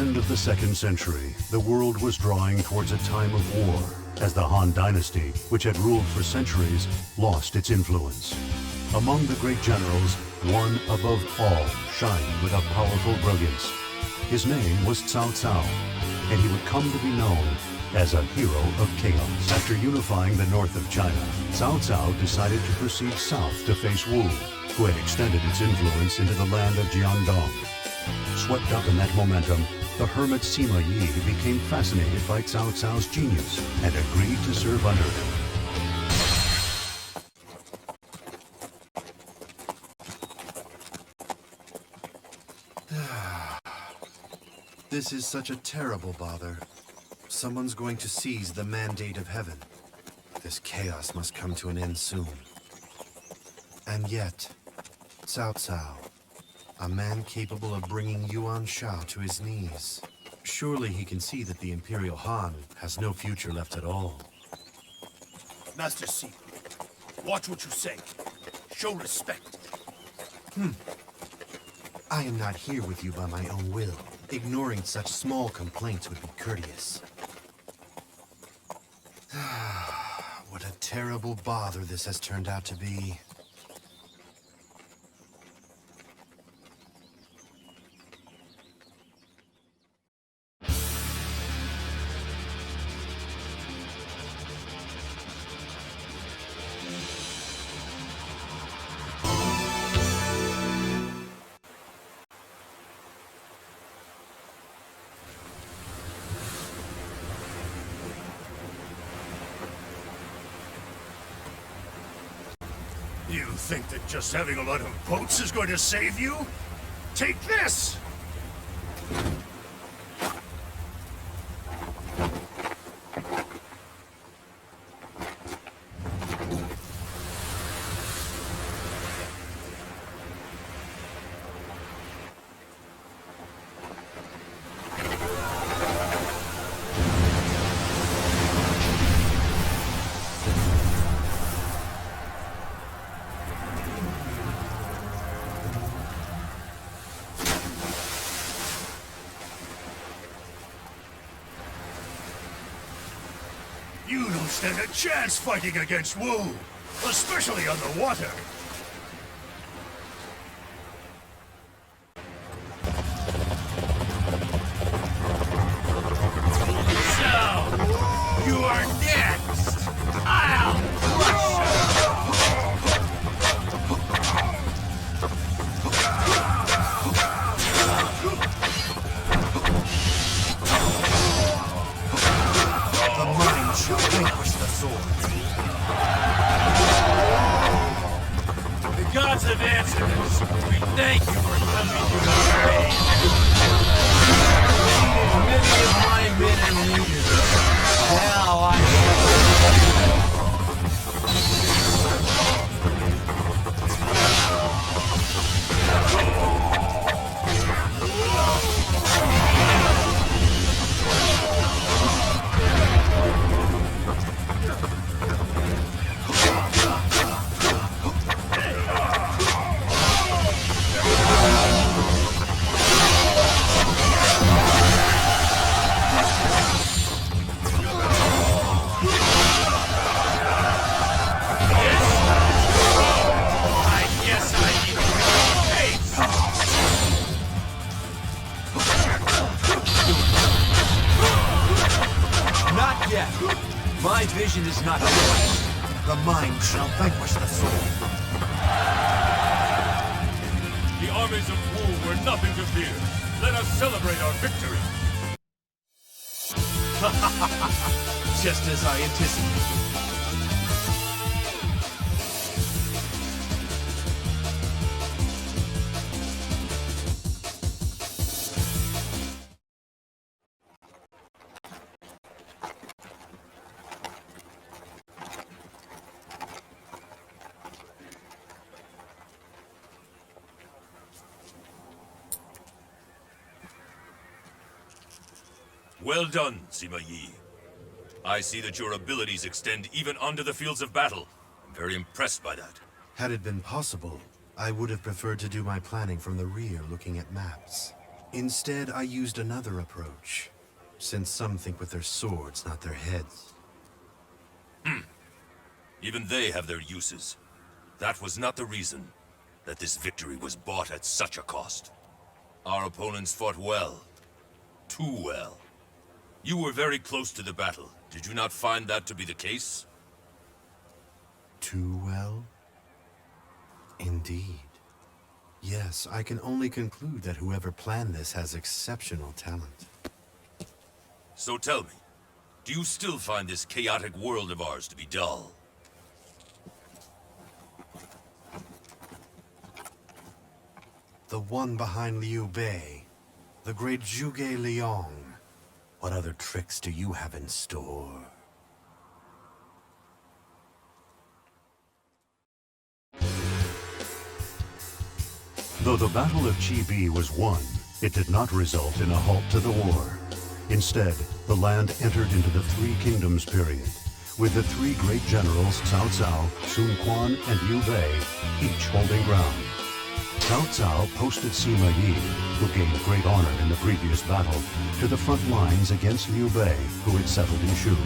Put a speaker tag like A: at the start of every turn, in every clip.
A: end of the 2nd century, the world was drawing towards a time of war, as the Han Dynasty, which had ruled for centuries, lost its influence. Among the great generals, one above all shined with a powerful brilliance. His name was Cao Cao, and he would come to be known as a hero of chaos. After unifying the north of China, Cao Cao decided to proceed south to face Wu, who had extended its influence into the land of Jiandong. Swept up in that momentum, the hermit SIMA became fascinated by Cao Cao's genius and agreed to serve under him.
B: This is such a terrible bother. Someone's going to seize the mandate of heaven. This chaos must come to an end soon. And yet, Cao Cao, a man capable of bringing Yuan Shao to his knees. Surely he can see that the Imperial Han has no future left at all.
C: Master SIMA, watch what you say. Show respect.
B: I am not here with you by my own will. Ignoring such small complaints would be courteous. What a terrible bother this has turned out to be.
C: You think that just having a lot of boats is going to save you? Take this! You don't stand a chance fighting against Wu, especially on the water. So, you are next. I'll crush
B: Shall vanquish the sword.
C: The gods have answered us. We thank you for coming to our aid. Many of my men and leaders. Now I
D: My vision is not yours.
B: The mind shall vanquish the soul.
C: The armies of Wu were nothing to fear. Let us celebrate our victory.
D: Just as I anticipated.
C: Well done, Sima Yi. I see that your abilities extend even onto the fields of battle. I'm very impressed by that.
B: Had it been possible, I would have preferred to do my planning from the rear looking at maps. Instead, I used another approach, since some think with their swords, not their heads.
C: Even they have their uses. That was not the reason that this victory was bought at such a cost. Our opponents fought well. Too well. You were very close to the battle. Did you not find that to be the case?
B: Too well? Indeed. Yes, I can only conclude that whoever planned this has exceptional talent.
C: So tell me, do you still find this chaotic world of ours to be dull?
B: The one behind Liu Bei, the great Zhuge Liang. What other tricks do you have in store?
A: Though the Battle of Chi was won, it did not result in a halt to the war. Instead, the land entered into the Three Kingdoms period, with the three great generals Cao Cao, Sun Quan, and Liu Bei each holding ground. Cao Cao posted SIMA Yi, who gained great honor in the previous battle, to the front lines against Liu Bei, who had settled in Shu.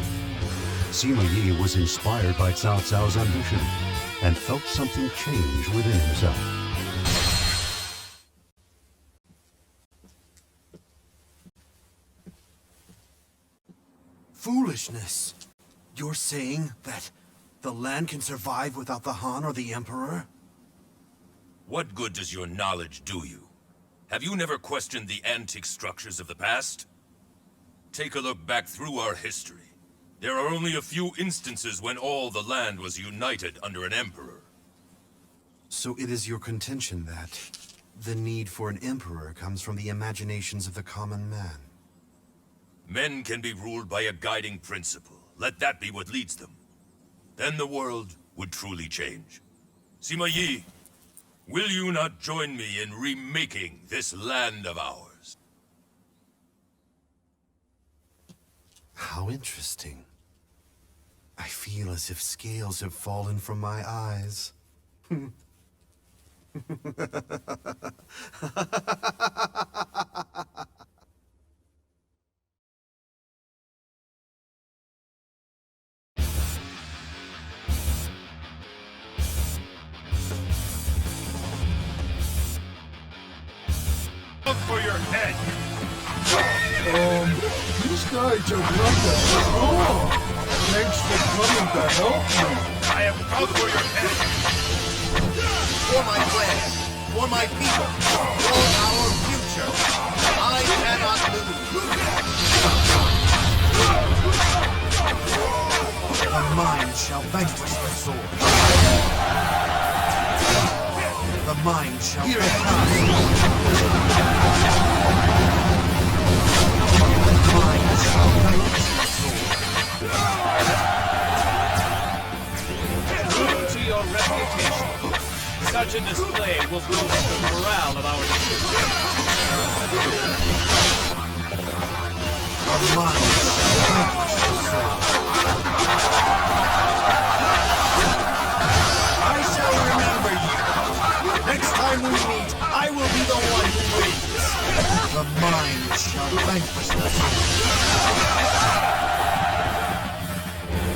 A: SIMA Yi was inspired by Cao Cao's ambition and felt something change within himself.
B: Foolishness! You're saying that the land can survive without the Han or the Emperor?
C: What good does your knowledge do you? Have you never questioned the antique structures of the past? Take a look back through our history. There are only a few instances when all the land was united under an emperor.
B: So it is your contention that the need for an emperor comes from the imaginations of the common man?
C: Men can be ruled by a guiding principle. Let that be what leads them. Then the world would truly change. Sima Yi, will you not join me in remaking this land of ours?
B: How interesting. I feel as if scales have fallen from my eyes.
C: For your head!
E: These guys are wonderful. Thanks for coming to help me.
C: I have come for your head!
D: For my clan, for my people, for our future, I cannot lose.
B: The mind shall vanquish the sword. The mind shall vanquish the sword. The mind shall vanquish the sword.
F: True to your reputation, such a display will boost the morale of our troops.
B: The mind shall vanquish the sword.
D: I shall remember you. Next time we meet, I will be the one who wins.
B: The mind shall vanquish the sword.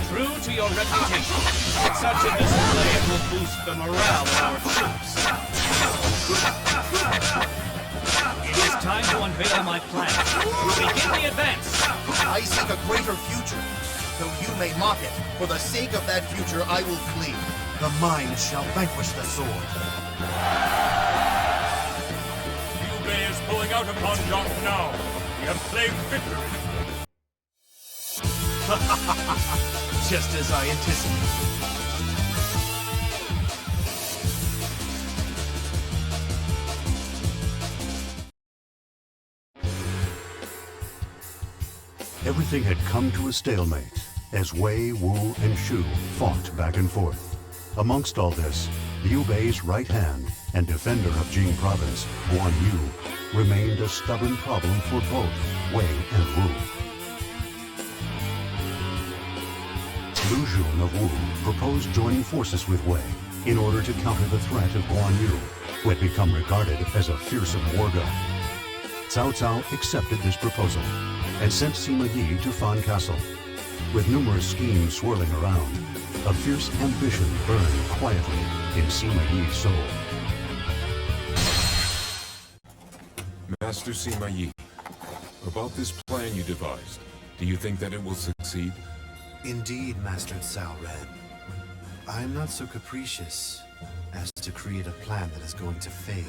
F: True to your reputation, such a display will boost the morale of our troops. It is time to unveil my plan. Begin the advance.
D: I seek a greater future. Though you may mock it, for the sake of that future, I will flee.
B: The mind shall vanquish the sword.
C: Liu Bei is pulling out upon Dong now. We have claimed victory.
D: Just as I anticipated.
A: Everything had come to a stalemate as Wei, Wu, and Shu fought back and forth. Amongst all this, Liu Bei's right hand and defender of Jing province, Guan Yu, remained a stubborn problem for both Wei and Wu. Lu Jun of Wu proposed joining forces with Wei in order to counter the threat of Guan Yu, who had become regarded as a fearsome war god. Cao Cao accepted this proposal and sent Sima Yi to Fan Castle. With numerous schemes swirling around, a fierce ambition burned quietly in Sima Yi's soul.
G: Master Sima Yi, about this plan you devised, do you think that it will succeed?
B: Indeed, Master Cao Ren. I am not so capricious as to create a plan that is going to fail.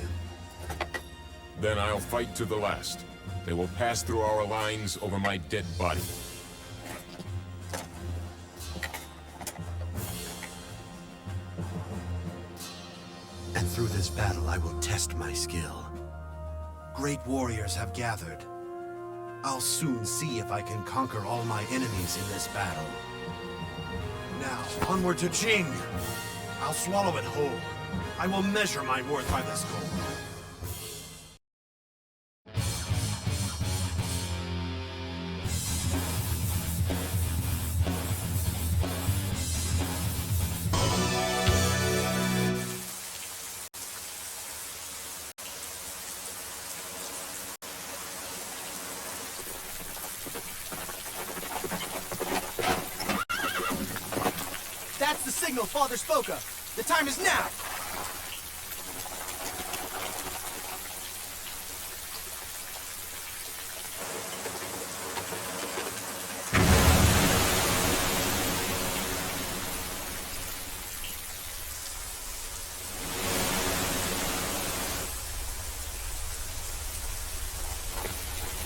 G: Then I'll fight to the last. They will pass through our lines over my dead body.
B: And through this battle, I will test my skill. Great warriors have gathered. I'll soon see if I can conquer all my enemies in this battle. Now, onward to Jing! I'll swallow it whole. I will measure my worth by this goal.
D: That's the signal Father spoke of. The time is now!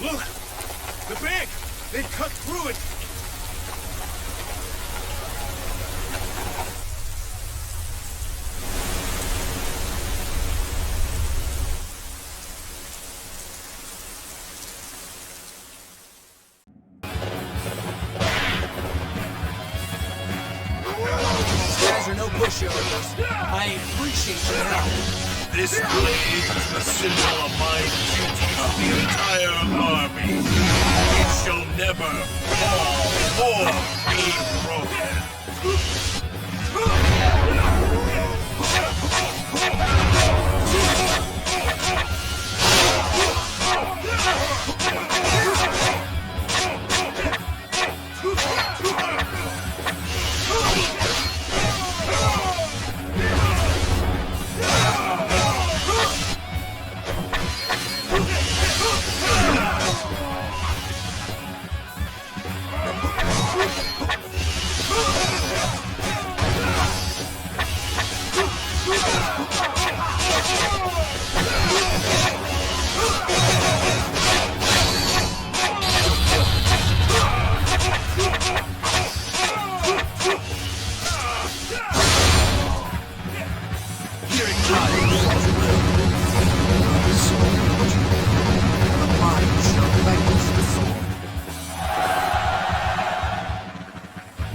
F: Look! The bank! They've cut through it!
D: Guys are no pushovers. I appreciate your help.
C: This blade is the symbol of my duty to the entire army. It shall never fall or be broken.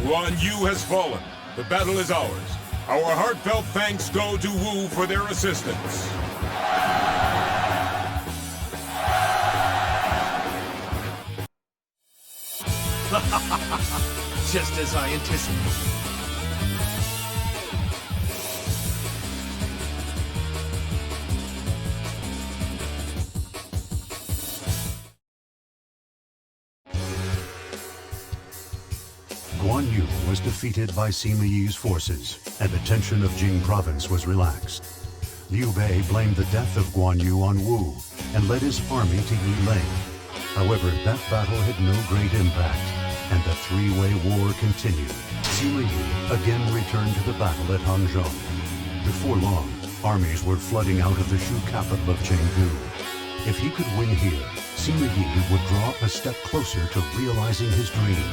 G: Guan Yu has fallen. The battle is ours. Our heartfelt thanks go to Wu for their assistance.
F: Just as I anticipated.
A: Guan Yu was defeated by Sima Yi's forces, and the tension of Jing province was relaxed. Liu Bei blamed the death of Guan Yu on Wu, and led his army to Yilei. However, that battle had no great impact, and the three-way war continued. Sima Yi again returned to the battle at Hangzhou. Before long, armies were flooding out of the Shu capital of Chengdu. If he could win here, Sima Yi would draw a step closer to realizing his dream.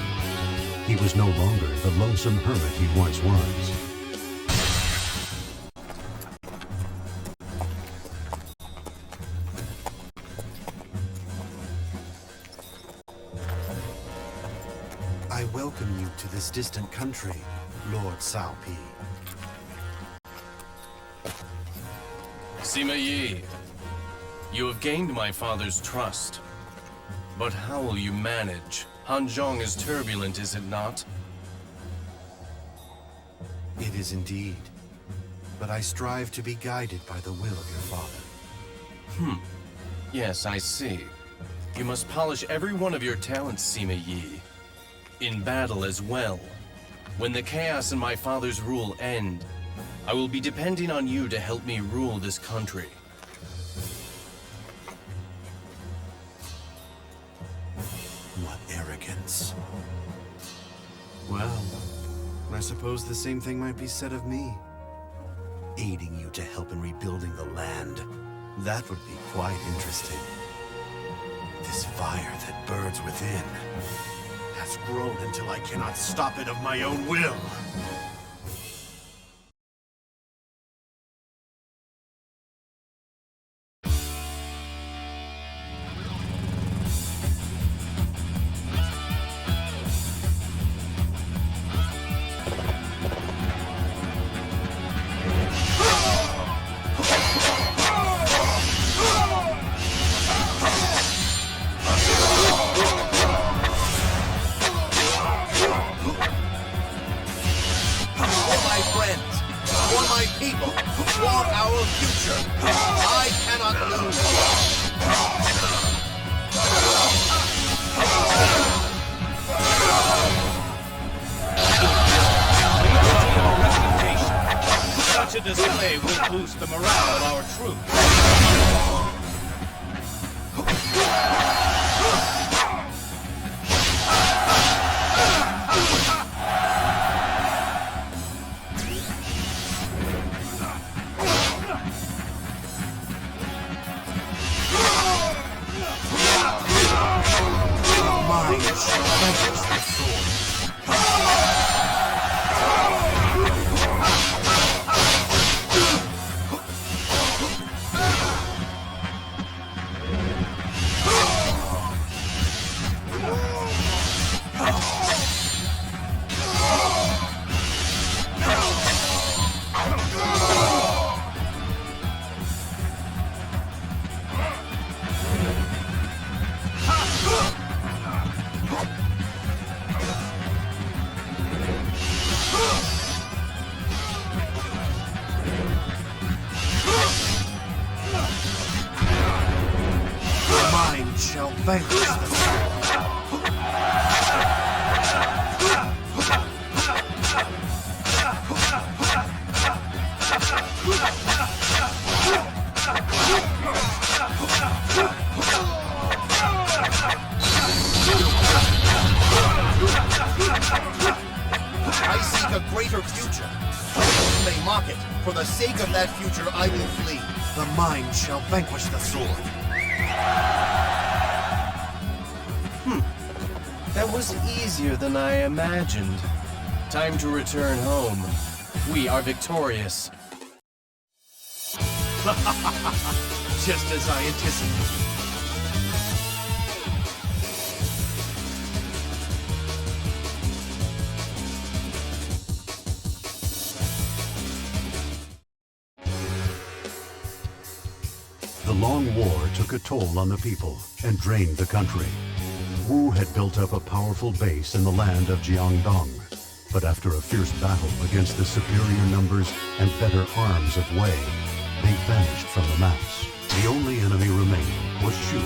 A: He was no longer the lonesome hermit he once was.
B: I welcome you to this distant country, Lord Cao Pi.
F: Sima Yi, you have gained my father's trust. But how will you manage? Hanzhong is turbulent, is it not?
B: It is indeed. But I strive to be guided by the will of your father.
F: Yes, I see. You must polish every one of your talents, SIMA Yi. In battle as well. When the chaos and my father's rule end, I will be depending on you to help me rule this country.
B: What arrogance. Well, I suppose the same thing might be said of me. Aiding you to help in rebuilding the land. That would be quite interesting. This fire that burns within has grown until I cannot stop it of my own will.
H: Such a display will boost the morale of our troops.
B: Shall vanquish the
D: I seek a greater future. You may mock it. For the sake of that future, I will flee.
B: The mind shall vanquish the sword.
F: That was easier than I imagined. Time to return home. We are victorious.
B: Just as I anticipated.
A: The long war took a toll on the people and drained the country. Wu had built up a powerful base in the land of Jiangdong, but after a fierce battle against the superior numbers and better arms of Wei, they vanished from the maps. The only enemy remaining was Shu,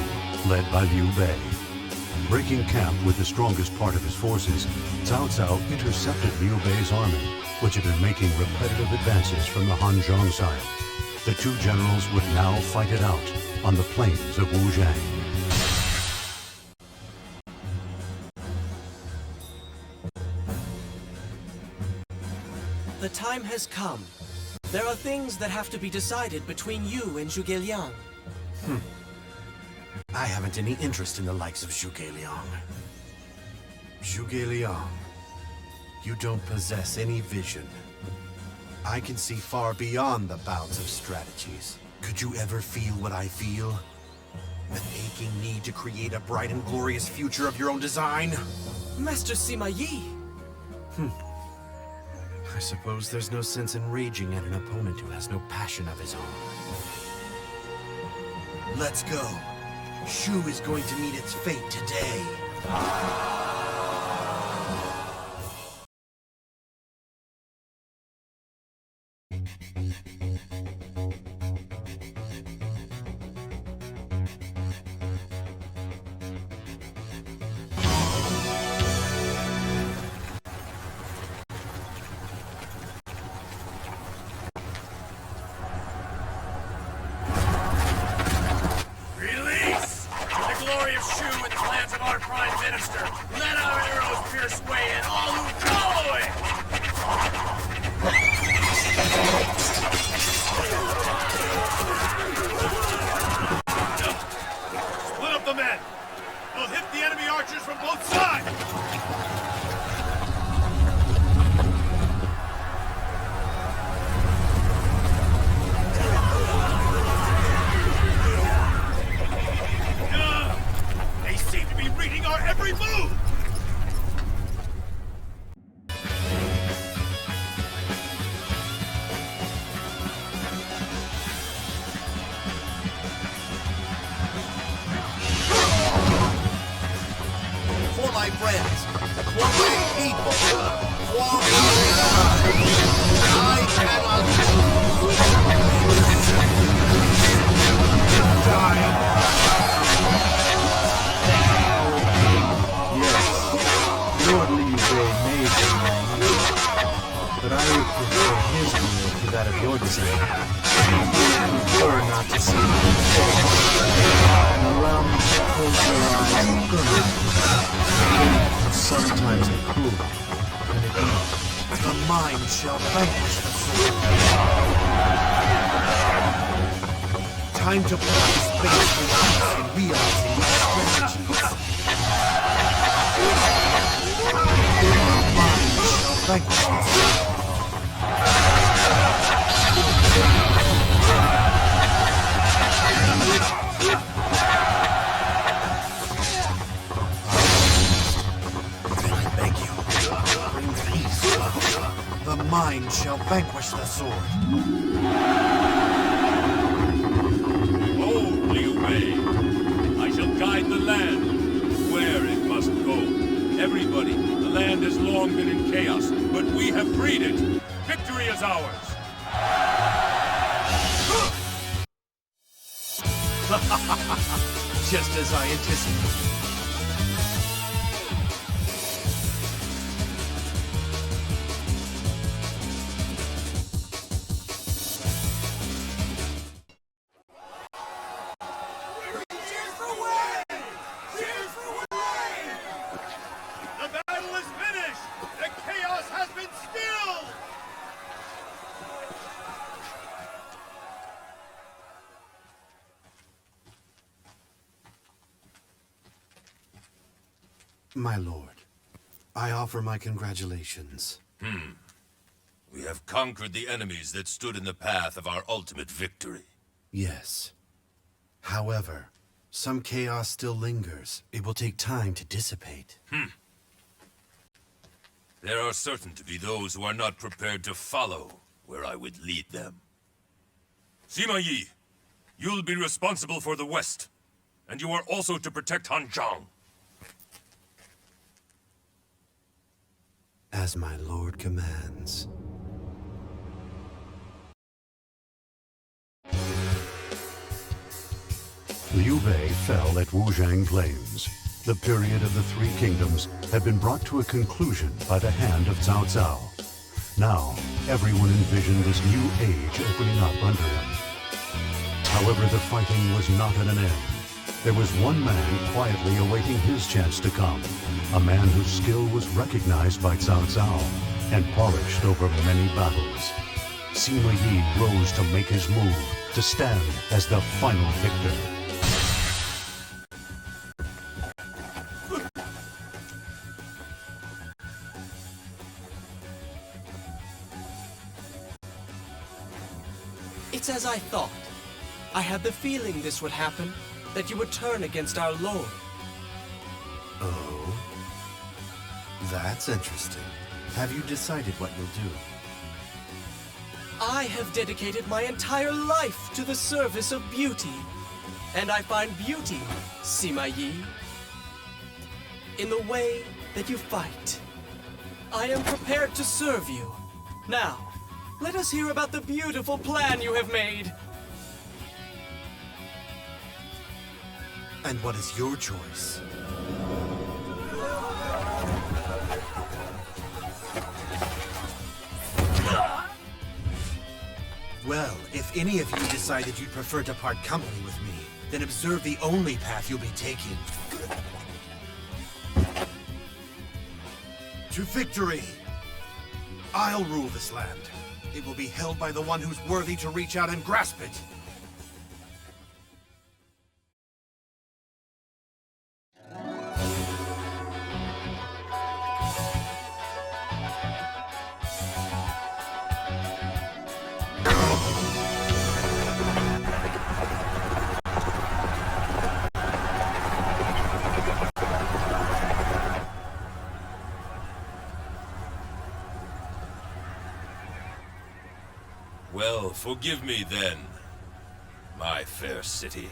A: led by Liu Bei. Breaking camp with the strongest part of his forces, Cao Cao intercepted Liu Bei's army, which had been making repetitive advances from the Hanzhong side. The two generals would now fight it out on the plains of Wujiang.
I: The time has come. There are things that have to be decided between you and Zhuge Liang.
B: I haven't any interest in the likes of Zhuge Liang. Zhuge Liang, you don't possess any vision. I can see far beyond the bounds of strategies. Could you ever feel what I feel? An aching need to create a bright and glorious future of your own design?
I: Master Sima Yi!
B: I suppose there's no sense in raging at an opponent who has no passion of his own. Let's go. Shu is going to meet its fate today.
H: banister! Let our arrows pierce way in all who follow it! Split up the men! We'll hit the enemy archers from both sides! They seem to be reading our every move!
D: For my friends, for my people, for my I cannot
J: Lord Liu Bei may be naive, but I would prefer his will to that of your design. I prefer not to see you and allow me to close your eyes permanently. Sometimes a cruel and a evil.
B: The mind shall vanquish the sword. Time to practice faithfulness in realizing my strategies. The mind shall vanquish the sword. I beg you, bring peace. The mind shall vanquish the sword.
C: Oh, Liu Bei, I shall guide the land where it must go. Everybody, the land has long been in chaos, but we have freed it. Victory is ours.
B: Just as I anticipated.
H: The battle is finished! The chaos has been stilled!
B: My lord, I offer my congratulations.
C: We have conquered the enemies that stood in the path of our ultimate victory.
B: Yes. However, some chaos still lingers. It will take time to dissipate.
C: There are certain to be those who are not prepared to follow where I would lead them. Sima Yi, you'll be responsible for the West, and you are also to protect Hanzhong.
B: As my lord commands.
A: Liu Bei fell at Wuzhang Plains. The period of the Three Kingdoms had been brought to a conclusion by the hand of Cao Cao. Now, everyone envisioned this new age opening up under him. However, the fighting was not at an end. There was one man quietly awaiting his chance to come. A man whose skill was recognized by Cao Cao and polished over many battles. Sima Yi rose to make his move, to stand as the final victor.
I: It's as I thought. I had the feeling this would happen, that you would turn against our Lord.
B: Oh? That's interesting. Have you decided what you'll do?
I: I have dedicated my entire life to the service of beauty. And I find beauty, Sima Yi, in the way that you fight. I am prepared to serve you. Now, let us hear about the beautiful plan you have made.
B: And what is your choice? Well, if any of you decided you'd prefer to part company with me, then observe the only path you'll be taking. to victory! I'll rule this land. It will be held by the one who's worthy to reach out and grasp it.
C: Well, forgive me then, my fair city.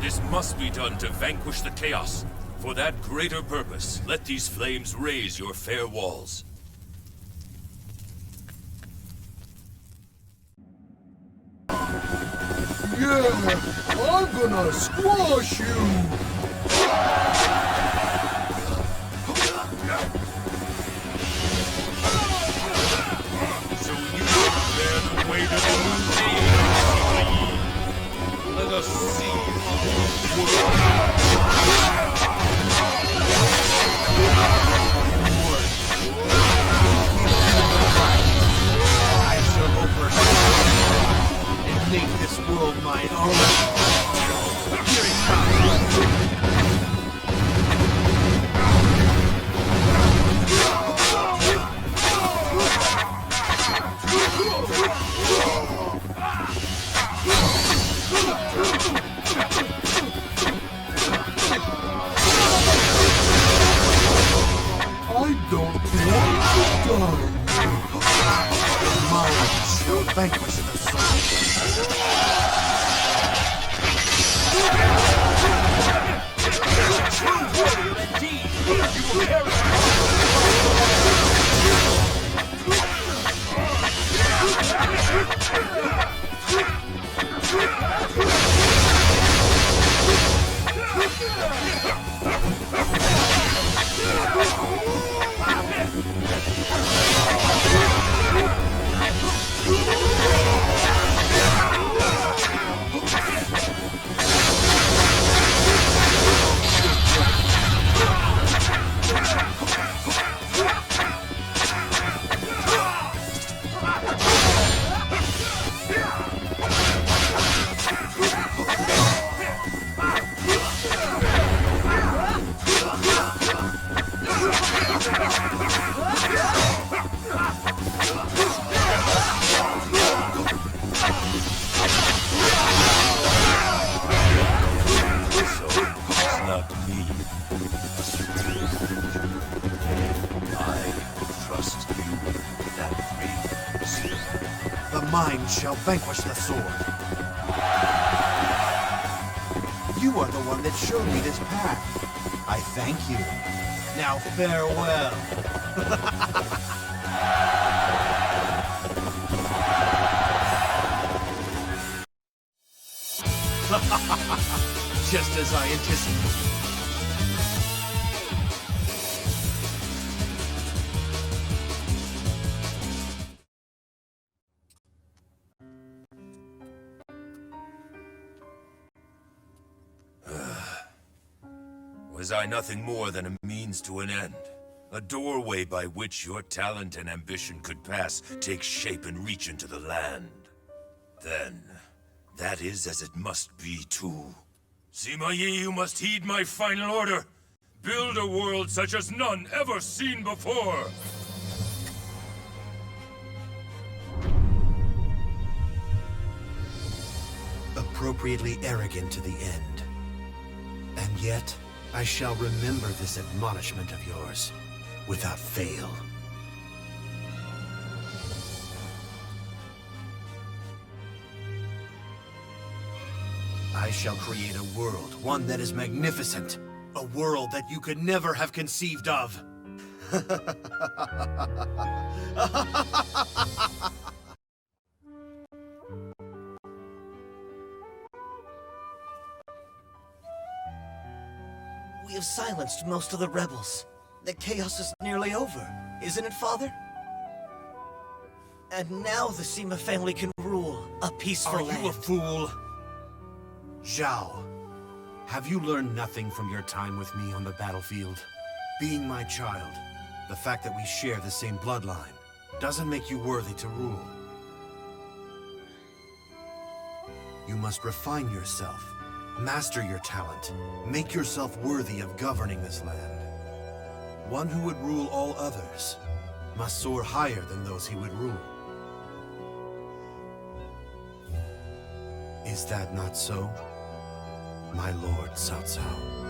C: This must be done to vanquish the chaos. For that greater purpose, let these flames raise your fair walls.
E: Yeah, I'm gonna squash you!
C: So you bear the weight of the new day. Let us see
B: I shall overshadow and make this world my own. Here it
E: I don't want to die.
B: The mind shall vanquish the soul.
H: Indeed, you will perish.
B: Mind shall vanquish the sword. You are the one that showed me this path. I thank you. Now farewell. Just as I anticipated.
C: Was I nothing more than a means to an end? A doorway by which your talent and ambition could pass, take shape and reach into the land? Then, that is as it must be too. SIMA, you must heed my final order. Build a world such as none ever seen before.
B: Appropriately arrogant to the end. And yet, I shall remember this admonishment of yours, without fail. I shall create a world, one that is magnificent. A world that you could never have conceived of.
D: We have silenced most of the rebels. The chaos is nearly over, isn't it, Father?
I: And now the SIMA family can rule a peaceful
B: Are
I: land.
B: you a fool? Zhao, have you learned nothing from your time with me on the battlefield? Being my child, the fact that we share the same bloodline, doesn't make you worthy to rule. You must refine yourself, master your talent, make yourself worthy of governing this land. One who would rule all others must soar higher than those he would rule. Is that not so, my lord Cao Cao?